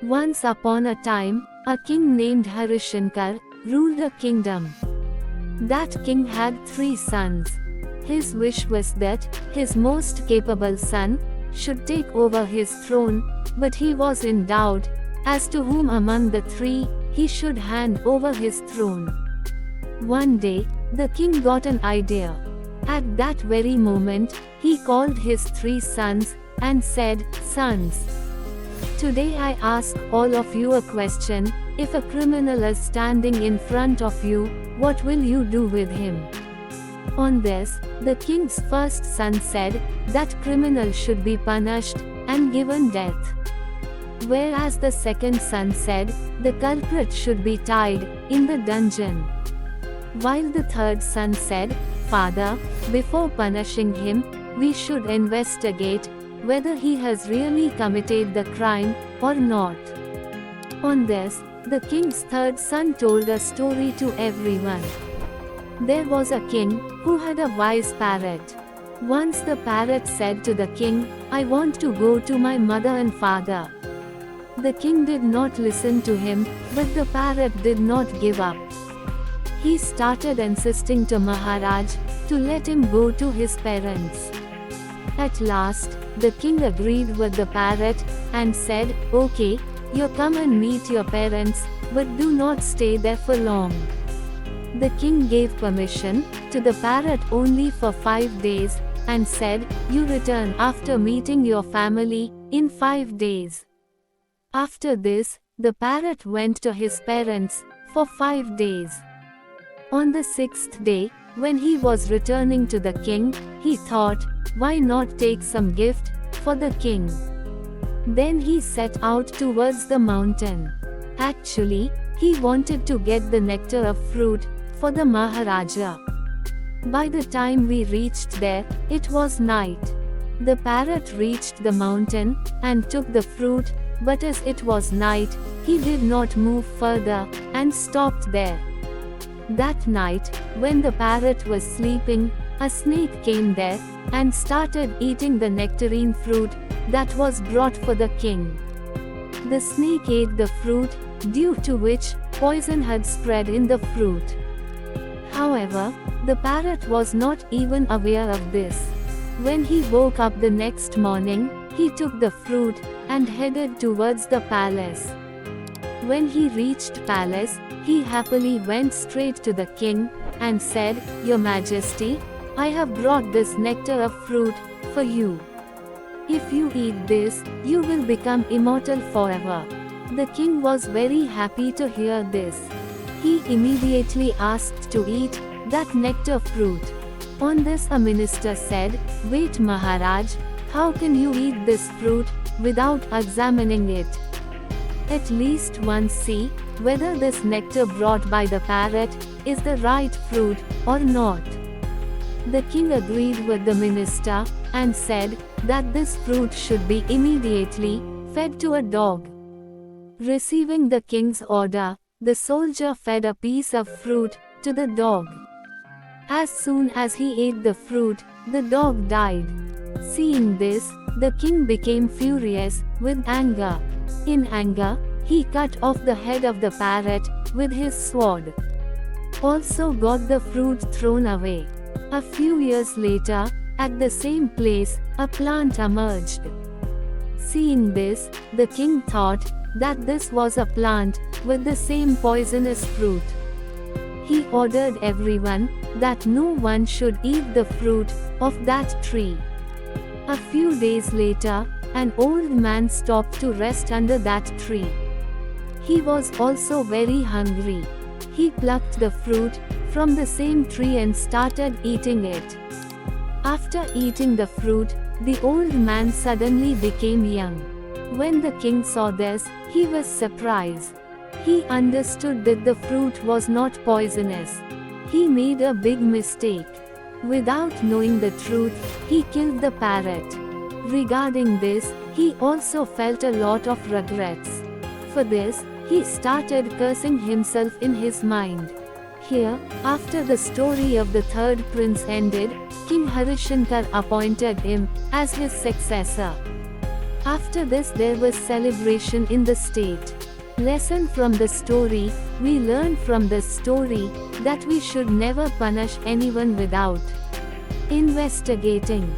Once upon a time, a king named Harishankar ruled a kingdom. That king had 3 sons. His wish was that his most capable son should take over his throne, but he was in doubt as to whom among the 3 he should hand over his throne. One day, the king got an idea. At that very moment, he called his 3 sons and said, "Sons, today I ask all of you a question. If a criminal is standing in front of you, what will you do with him?" On this, the king's first son said that criminal should be punished and given death. Whereas the second son said the culprit should be tied in the dungeon. While the third son said, "Father, before punishing him, we should investigate whether he has really committed the crime or not." On this, the king's third son told a story to everyone. There was a king who had a wise parrot. Once the parrot said to the king, "I want to go to my mother and father." The king did not listen to him, but the parrot did not give up. He started insisting to Maharaj to let him go to his parents. At last, the king agreed with the parrot and said, "Okay, you come and meet your parents, but do not stay there for long." The king gave permission to the parrot only for 5 days and said, "You return after meeting your family in 5 days." After this, the parrot went to his parents for 5 days. On the 6th day, when he was returning to the king, he thought, why not take some gift for the king? Then he set out towards the mountain. Actually, he wanted to get the nectar of fruit for the Maharaja. By the time we reached there, it was night. The parrot reached the mountain and took the fruit, but as it was night, he did not move further and stopped there. That night, when the parrot was sleeping, a snake came there and started eating the nectarine fruit that was brought for the king. The snake ate the fruit, due to which poison had spread in the fruit. However, the parrot was not even aware of this. When he woke up the next morning, he took the fruit and headed towards the palace. When he reached palace, he happily went straight to the king and said, "Your Majesty, I have brought this nectar of fruit for you. If you eat this, you will become immortal forever." The king was very happy to hear this. He immediately asked to eat that nectar fruit. On this, a minister said, "Wait, Maharaj, how can you eat this fruit without examining it? At least once see whether this nectar brought by the parrot is the right fruit or not." The king agreed with the minister and said that this fruit should be immediately fed to a dog. Receiving the king's order, the soldier fed a piece of fruit to the dog. As soon as he ate the fruit, the dog died. Seeing this, the king became furious with anger. In anger, he cut off the head of the parrot with his sword. Also got the fruit thrown away. A few years later, at the same place, a plant emerged. Seeing this, the king thought that this was a plant with the same poisonous fruit. He ordered everyone that no one should eat the fruit of that tree. A few days later, an old man stopped to rest under that tree. He was also very hungry. He plucked the fruit from the same tree and started eating it. After eating the fruit, the old man suddenly became young. When the king saw this, he was surprised. He understood that the fruit was not poisonous. He made a big mistake. Without knowing the truth, he killed the parrot. Regarding this, he also felt a lot of regrets. For this, he started cursing himself in his mind. Here, after the story of the third prince ended, King Harishankar appointed him as his successor. After this, there was celebration in the state. Lesson from the story: we learn from this story that we should never punish anyone without investigating.